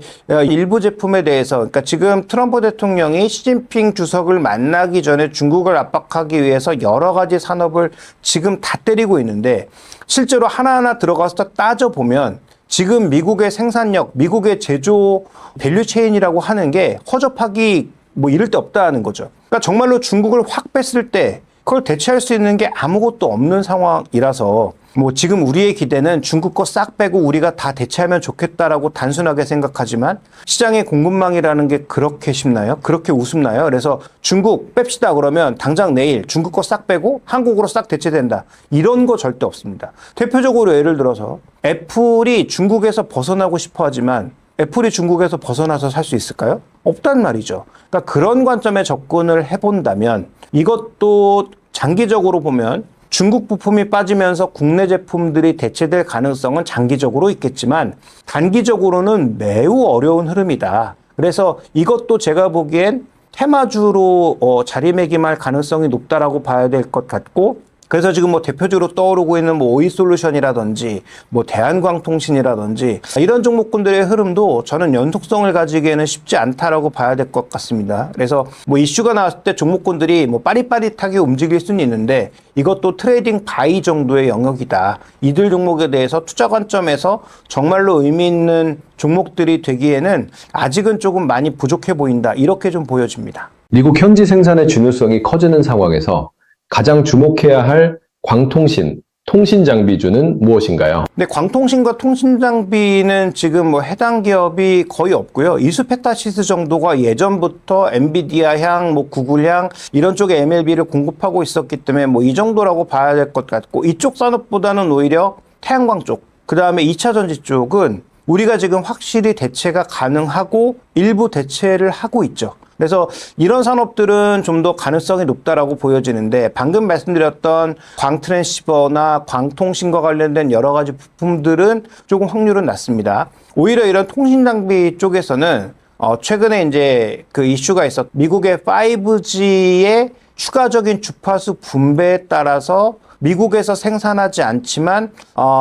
일부 제품에 대해서 그러니까 지금 트럼프 대통령이 시진핑 주석을 만나기 전에 중국을 압박하기 위해서 여러 가지 산업을 지금 다 때리고 있는데 실제로 하나하나 들어가서 따져보면 지금 미국의 생산력, 미국의 제조 밸류체인이라고 하는 게 허접하기 뭐 이를 데 없다는 거죠. 그러니까 정말로 중국을 확 뺐을 때 그걸 대체할 수 있는 게 아무것도 없는 상황이라서 뭐 지금 우리의 기대는 중국 거 싹 빼고 우리가 다 대체하면 좋겠다라고 단순하게 생각하지만 시장의 공급망이라는 게 그렇게 쉽나요? 그렇게 우습나요? 그래서 중국 뺍시다 그러면 당장 내일 중국 거 싹 빼고 한국으로 싹 대체된다. 이런 거 절대 없습니다. 대표적으로 예를 들어서 애플이 중국에서 벗어나고 싶어 하지만 애플이 중국에서 벗어나서 살 수 있을까요? 없단 말이죠. 그러니까 그런 관점에 접근을 해본다면 이것도 장기적으로 보면 중국 부품이 빠지면서 국내 제품들이 대체될 가능성은 장기적으로 있겠지만 단기적으로는 매우 어려운 흐름이다. 그래서 이것도 제가 보기엔 테마주로 자리매김할 가능성이 높다라고 봐야 될 것 같고 그래서 지금 뭐 대표적으로 떠오르고 있는 뭐 오이솔루션이라든지 뭐 대한광통신이라든지 이런 종목군들의 흐름도 저는 연속성을 가지기에는 쉽지 않다라고 봐야 될 것 같습니다. 그래서 뭐 이슈가 나왔을 때 종목군들이 뭐 빠릿빠릿하게 움직일 수는 있는데 이것도 트레이딩 바이 정도의 영역이다. 이들 종목에 대해서 투자 관점에서 정말로 의미 있는 종목들이 되기에는 아직은 조금 많이 부족해 보인다. 이렇게 좀 보여집니다.
미국 현지 생산의 중요성이 커지는 상황에서 가장 주목해야 할 광통신, 통신 장비주는 무엇인가요?
네, 광통신과 통신 장비는 지금 뭐 해당 기업이 거의 없고요. 이수페타시스 정도가 예전부터 엔비디아향, 뭐 구글향 이런 쪽에 MLB를 공급하고 있었기 때문에 뭐 이 정도라고 봐야 될 것 같고 이쪽 산업보다는 오히려 태양광 쪽, 그 다음에 2차 전지 쪽은 우리가 지금 확실히 대체가 가능하고 일부 대체를 하고 있죠. 그래서 이런 산업들은 좀 더 가능성이 높다라고 보여지는데 방금 말씀드렸던 광트랜시버나 광통신과 관련된 여러 가지 부품들은 조금 확률은 낮습니다. 오히려 이런 통신 장비 쪽에서는 최근에 이제 그 이슈가 있었 미국의 5G의 추가적인 주파수 분배에 따라서 미국에서 생산하지 않지만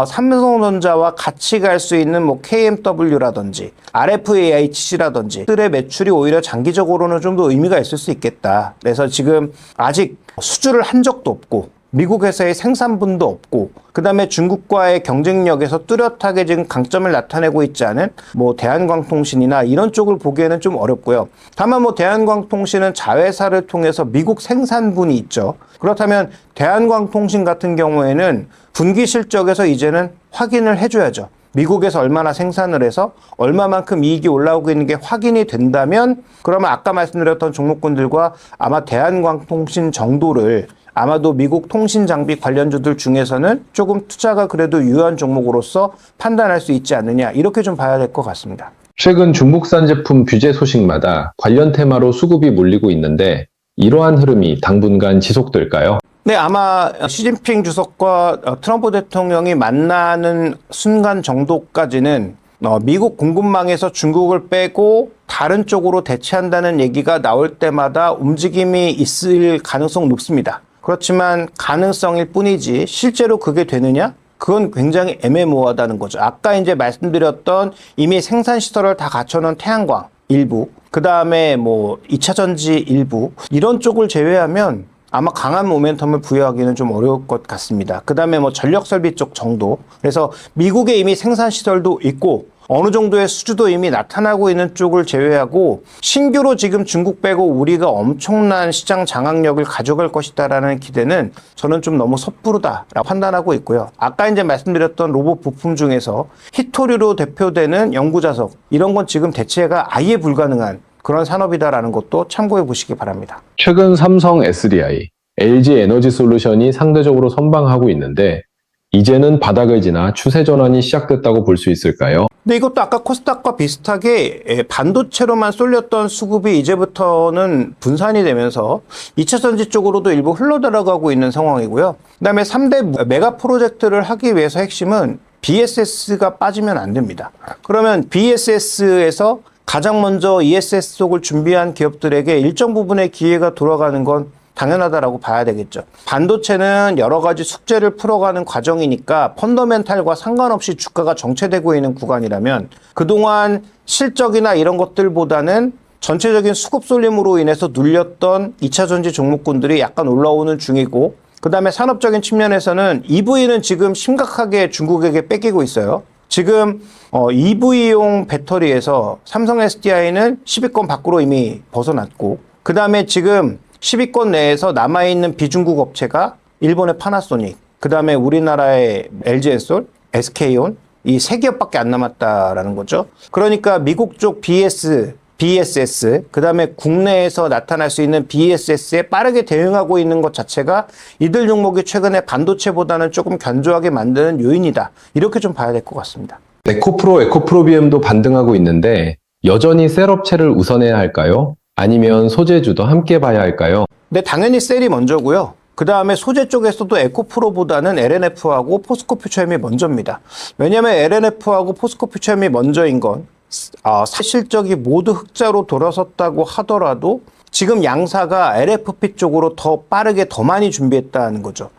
삼성전자와 같이 갈 수 있는 뭐 KMW라든지 RFAHC라든지 들의 매출이 오히려 장기적으로는 좀 더 의미가 있을 수 있겠다. 그래서 지금 아직 수주를 한 적도 없고 미국에서의 생산분도 없고 그다음에 중국과의 경쟁력에서 뚜렷하게 지금 강점을 나타내고 있지 않은 뭐 대한광통신이나 이런 쪽을 보기에는 좀 어렵고요. 다만 뭐 대한광통신은 자회사를 통해서 미국 생산분이 있죠. 그렇다면 대한광통신 같은 경우에는 분기 실적에서 이제는 확인을 해줘야죠. 미국에서 얼마나 생산을 해서 얼마만큼 이익이 올라오고 있는 게 확인이 된다면 그러면 아까 말씀드렸던 종목군들과 아마 대한광통신 정도를 아마도 미국 통신 장비 관련주들 중에서는 조금 투자가 그래도 유효한 종목으로서 판단할 수 있지 않느냐 이렇게 좀 봐야 될 것 같습니다.
최근 중국산 제품 규제 소식마다 관련 테마로 수급이 몰리고 있는데 이러한 흐름이 당분간 지속될까요?
네, 아마 시진핑 주석과 트럼프 대통령이 만나는 순간 정도까지는 미국 공급망에서 중국을 빼고 다른 쪽으로 대체한다는 얘기가 나올 때마다 움직임이 있을 가능성 높습니다. 그렇지만 가능성일 뿐이지 실제로 그게 되느냐? 그건 굉장히 애매모호하다는 거죠. 아까 이제 말씀드렸던 이미 생산 시설을 다 갖춰놓은 태양광 일부, 그 다음에 뭐 2차 전지 일부 이런 쪽을 제외하면 아마 강한 모멘텀을 부여하기는 좀 어려울 것 같습니다. 그 다음에 뭐 전력 설비 쪽 정도. 그래서 미국에 이미 생산 시설도 있고 어느 정도의 수주도 이미 나타나고 있는 쪽을 제외하고 신규로 지금 중국 빼고 우리가 엄청난 시장 장악력을 가져갈 것이다라는 기대는 저는 좀 너무 섣부르다라고 판단하고 있고요. 아까 이제 말씀드렸던 로봇 부품 중에서 히토리로 대표되는 연구자석 이런 건 지금 대체가 아예 불가능한 그런 산업이다라는 것도 참고해 보시기 바랍니다.
최근 삼성 SDI, LG 에너지 솔루션이 상대적으로 선방하고 있는데 이제는 바닥을 지나 추세 전환이 시작됐다고 볼 수 있을까요?
근데 이것도 아까 코스닥과 비슷하게 반도체로만 쏠렸던 수급이 이제부터는 분산이 되면서 2차 전지 쪽으로도 일부 흘러들어가고 있는 상황이고요. 그다음에 3대 메가 프로젝트를 하기 위해서 핵심은 BSS가 빠지면 안 됩니다. 그러면 BSS에서 가장 먼저 ESS 쪽을 준비한 기업들에게 일정 부분의 기회가 돌아가는 건 당연하다라고 봐야 되겠죠. 반도체는 여러 가지 숙제를 풀어가는 과정이니까 펀더멘탈과 상관없이 주가가 정체되고 있는 구간이라면 그동안 실적이나 이런 것들보다는 전체적인 수급 쏠림으로 인해서 눌렸던 2차 전지 종목군들이 약간 올라오는 중이고 그 다음에 산업적인 측면에서는 EV는 지금 심각하게 중국에게 뺏기고 있어요. 지금 EV용 배터리에서 삼성 SDI는 10위권 밖으로 이미 벗어났고 그 다음에 지금 10위권 내에서 남아있는 비중국 업체가 일본의 파나소닉, 그 다음에 우리나라의 LG엔솔, SK온 이 세 기업밖에 안 남았다라는 거죠. 그러니까 미국 쪽 BSS, 그 다음에 국내에서 나타날 수 있는 BSS에 빠르게 대응하고 있는 것 자체가 이들 종목이 최근에 반도체보다는 조금 견조하게 만드는 요인이다. 이렇게 좀 봐야 될 것 같습니다.
에코프로, 에코프로비엠도 반등하고 있는데 여전히 셀업체를 우선해야 할까요? 아니면 소재주도 함께 봐야 할까요?
네, 당연히 셀이 먼저고요. 그 다음에 소재 쪽에서도 에코프로보다는 LNF하고 포스코퓨처엠이 먼저입니다. 왜냐하면 LNF하고 포스코퓨처엠이 먼저인 건 실적이 모두 흑자로 돌아섰다고 하더라도 지금 양사가 LFP 쪽으로 더 빠르게 더 많이 준비했다는 거죠.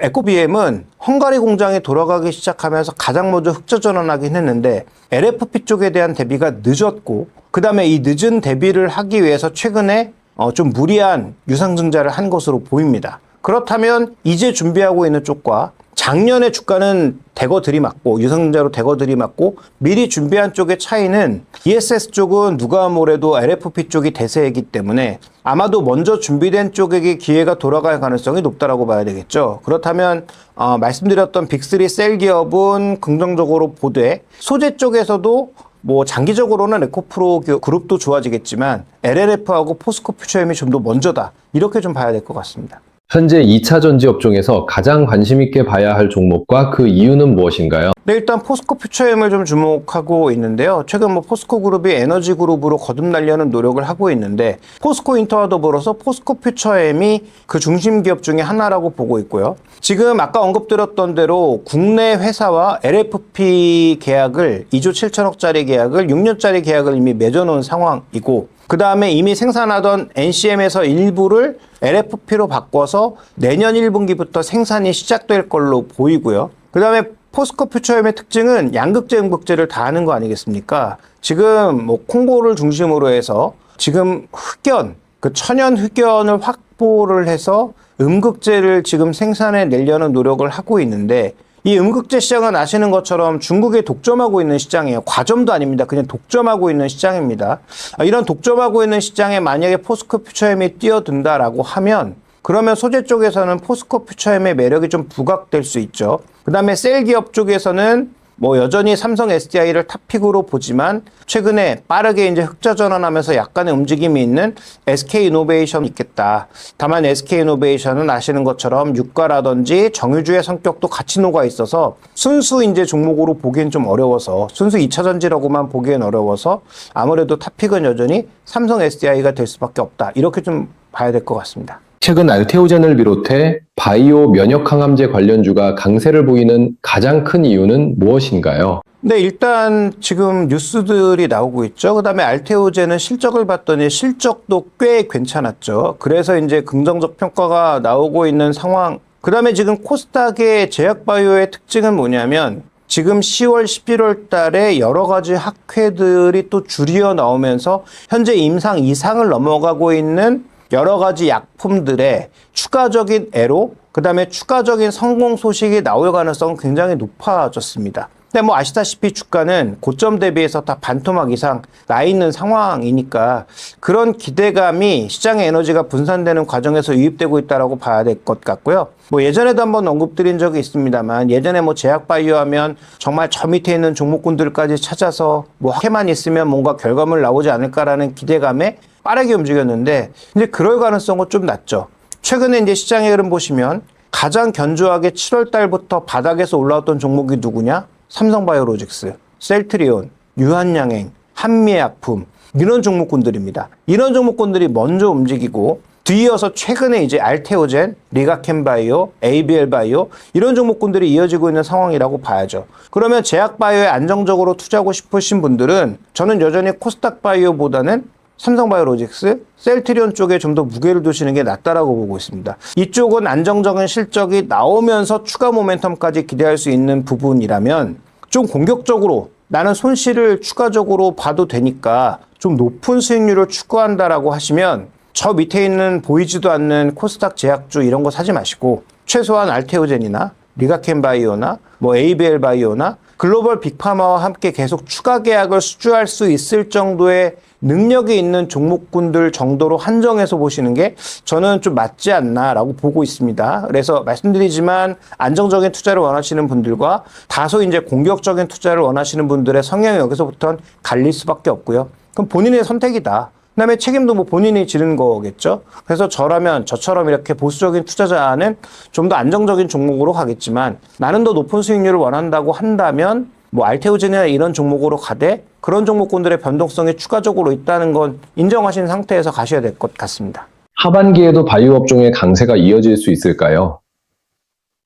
에코비엠은 헝가리 공장에 돌아가기 시작하면서 가장 먼저 흑자 전환하긴 했는데 LFP 쪽에 대한 대비가 늦었고 그 다음에 이 늦은 대비를 하기 위해서 최근에 좀 무리한 유상증자를 한 것으로 보입니다. 그렇다면 이제 준비하고 있는 쪽과 작년에 주가는 대거 들이맞고 유상증자로 대거 들이맞고 미리 준비한 쪽의 차이는 ESS 쪽은 누가 뭐래도 LFP 쪽이 대세이기 때문에 아마도 먼저 준비된 쪽에게 기회가 돌아갈 가능성이 높다라고 봐야 되겠죠. 그렇다면 말씀드렸던 빅3 셀 기업은 긍정적으로 보되 소재 쪽에서도 뭐 장기적으로는 에코프로 그룹도 좋아지겠지만 LNF하고 포스코퓨처엠이 좀 더 먼저다. 이렇게 좀 봐야 될 것 같습니다.
현재 2차 전지 업종에서 가장 관심 있게 봐야 할 종목과 그 이유는 무엇인가요?
네, 일단 포스코퓨처엠을 좀 주목하고 있는데요. 최근 뭐 포스코그룹이 에너지 그룹으로 거듭나려는 노력을 하고 있는데 포스코인터와 더불어서 포스코퓨처엠이 그 중심 기업 중에 하나라고 보고 있고요. 지금 아까 언급드렸던 대로 국내 회사와 LFP 계약을 2조 7천억짜리 계약을 6년짜리 계약을 이미 맺어놓은 상황이고 그 다음에 이미 생산하던 NCM에서 일부를 LFP로 바꿔서 내년 1분기부터 생산이 시작될 걸로 보이고요. 그 다음에 포스코 퓨처엠의 특징은 양극재, 음극재를 다 하는 거 아니겠습니까? 지금 뭐 콩고를 중심으로 해서 지금 흑연, 그 천연 흑연을 확보를 해서 음극재를 지금 생산해 내려는 노력을 하고 있는데, 이 음극재 시장은 아시는 것처럼 중국에 독점하고 있는 시장이에요. 과점도 아닙니다. 그냥 독점하고 있는 시장입니다. 이런 독점하고 있는 시장에 만약에 포스코 퓨처엠이 뛰어든다라고 하면, 그러면 소재 쪽에서는 포스코 퓨처엠의 매력이 좀 부각될 수 있죠. 그 다음에 셀 기업 쪽에서는 뭐 여전히 삼성 SDI를 탑픽으로 보지만 최근에 빠르게 이제 흑자 전환하면서 약간의 움직임이 있는 SK이노베이션이 있겠다. 다만 SK이노베이션은 아시는 것처럼 유가라든지 정유주의 성격도 같이 녹아 있어서 순수 이제 종목으로 보기엔 좀 어려워서, 순수 2차 전지라고만 보기엔 어려워서 아무래도 탑픽은 여전히 삼성 SDI가 될 수밖에 없다. 이렇게 좀 봐야 될 것 같습니다.
최근 알테오젠을 비롯해 바이오 면역항암제 관련주가 강세를 보이는 가장 큰 이유는 무엇인가요?
네, 일단 지금 뉴스들이 나오고 있죠. 그 다음에 알테오젠은 실적을 봤더니 실적도 꽤 괜찮았죠. 그래서 이제 긍정적 평가가 나오고 있는 상황. 그 다음에 지금 코스닥의 제약바이오의 특징은 뭐냐면, 지금 10월, 11월 달에 여러 가지 학회들이 또 줄이어 나오면서 현재 임상 이상을 넘어가고 있는 여러 가지 약품들의 추가적인 애로, 그 다음에 추가적인 성공 소식이 나올 가능성은 굉장히 높아졌습니다. 근데 뭐 아시다시피 주가는 고점 대비해서 다 반토막 이상 나 있는 상황이니까 그런 기대감이 시장의 에너지가 분산되는 과정에서 유입되고 있다라고 봐야 될 것 같고요. 뭐 예전에도 한번 언급드린 적이 있습니다만, 예전에 뭐 제약바이오 하면 정말 저 밑에 있는 종목군들까지 찾아서 뭐 학회만 있으면 뭔가 결과물 나오지 않을까라는 기대감에 빠르게 움직였는데, 이제 그럴 가능성은 좀 낮죠. 최근에 이제 시장의 흐름 보시면 가장 견조하게 7월 달부터 바닥에서 올라왔던 종목이 누구냐? 삼성바이오로직스, 셀트리온, 유한양행, 한미약품, 이런 종목군들입니다. 이런 종목군들이 먼저 움직이고, 뒤이어서 최근에 이제 알테오젠, 리가켄바이오, ABL바이오, 이런 종목군들이 이어지고 있는 상황이라고 봐야죠. 그러면 제약바이오에 안정적으로 투자하고 싶으신 분들은 저는 여전히 코스닥바이오보다는 삼성바이오로직스, 셀트리온 쪽에 좀 더 무게를 두시는 게 낫다라고 보고 있습니다. 이쪽은 안정적인 실적이 나오면서 추가 모멘텀까지 기대할 수 있는 부분이라면, 좀 공격적으로 나는 손실을 추가적으로 봐도 되니까 좀 높은 수익률을 추구한다라고 하시면, 저 밑에 있는 보이지도 않는 코스닥 제약주 이런 거 사지 마시고 최소한 알테오젠이나 리가켄바이오나 뭐 ABL바이오나 글로벌 빅파마와 함께 계속 추가 계약을 수주할 수 있을 정도의 능력이 있는 종목군들 정도로 한정해서 보시는 게 저는 좀 맞지 않나라고 보고 있습니다. 그래서 말씀드리지만 안정적인 투자를 원하시는 분들과 다소 이제 공격적인 투자를 원하시는 분들의 성향이 여기서부터는 갈릴 수밖에 없고요. 그럼 본인의 선택이다. 그다음에 책임도 뭐 본인이 지는 거겠죠. 그래서 저라면 저처럼 이렇게 보수적인 투자자는 좀 더 안정적인 종목으로 가겠지만, 나는 더 높은 수익률을 원한다고 한다면 뭐 알테오젠이나 이런 종목으로 가되, 그런 종목군들의 변동성이 추가적으로 있다는 건 인정하신 상태에서 가셔야 될 것 같습니다.
하반기에도 바이오 업종의 강세가 이어질 수 있을까요?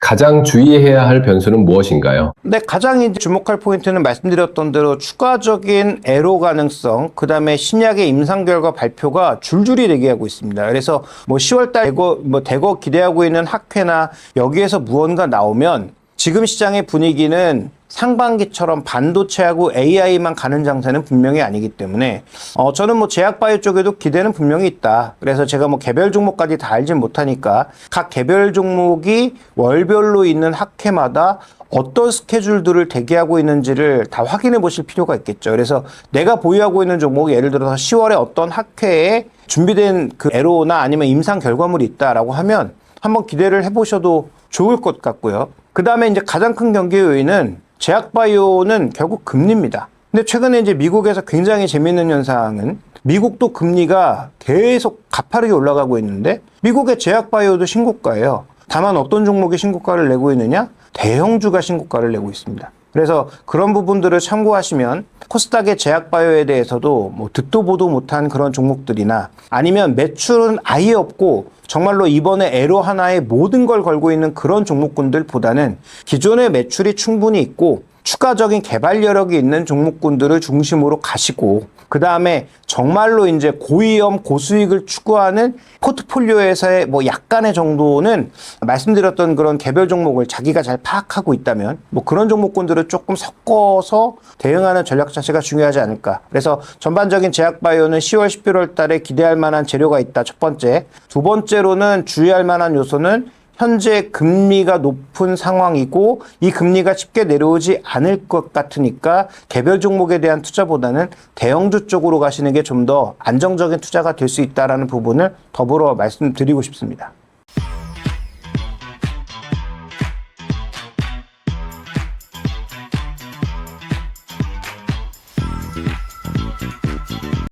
가장 주의해야 할 변수는 무엇인가요?
네, 가장 이제 주목할 포인트는 말씀드렸던 대로 추가적인 애로 가능성, 그 다음에 신약의 임상 결과 발표가 줄줄이 대기하고 있습니다. 그래서 뭐 10월달 대거 기대하고 있는 학회나 여기에서 무언가 나오면 지금 시장의 분위기는 상반기처럼 반도체하고 AI만 가는 장세는 분명히 아니기 때문에 저는 뭐 제약바이오 쪽에도 기대는 분명히 있다. 그래서 제가 뭐 개별 종목까지 다 알진 못하니까 각 개별 종목이 월별로 있는 학회마다 어떤 스케줄들을 대기하고 있는지를 다 확인해 보실 필요가 있겠죠. 그래서 내가 보유하고 있는 종목이 예를 들어서 10월에 어떤 학회에 준비된 그 애로나 아니면 임상 결과물이 있다라고 하면 한번 기대를 해보셔도 좋을 것 같고요. 그 다음에 이제 가장 큰 경기 요인은 제약바이오는 결국 금리입니다. 근데 최근에 이제 미국에서 굉장히 재밌는 현상은 미국도 금리가 계속 가파르게 올라가고 있는데 미국의 제약바이오도 신고가예요. 다만 어떤 종목이 신고가를 내고 있느냐? 대형주가 신고가를 내고 있습니다. 그래서 그런 부분들을 참고하시면 코스닥의 제약바이오에 대해서도 뭐 듣도 보도 못한 그런 종목들이나 아니면 매출은 아예 없고 정말로 이번에 애로 하나에 모든 걸 걸고 있는 그런 종목군들보다는 기존의 매출이 충분히 있고 추가적인 개발 여력이 있는 종목군들을 중심으로 가시고, 그 다음에 정말로 이제 고위험 고수익을 추구하는 포트폴리오에서의 뭐 약간의 정도는 말씀드렸던 그런 개별 종목을 자기가 잘 파악하고 있다면 뭐 그런 종목군들을 조금 섞어서 대응하는 전략 자체가 중요하지 않을까. 그래서 전반적인 제약바이오는 10월, 11월 달에 기대할 만한 재료가 있다. 첫 번째. 두 번째로는 주의할 만한 요소는 현재 금리가 높은 상황이고 이 금리가 쉽게 내려오지 않을 것 같으니까 개별 종목에 대한 투자보다는 대형주 쪽으로 가시는 게 좀 더 안정적인 투자가 될 수 있다는 부분을 더불어 말씀드리고 싶습니다.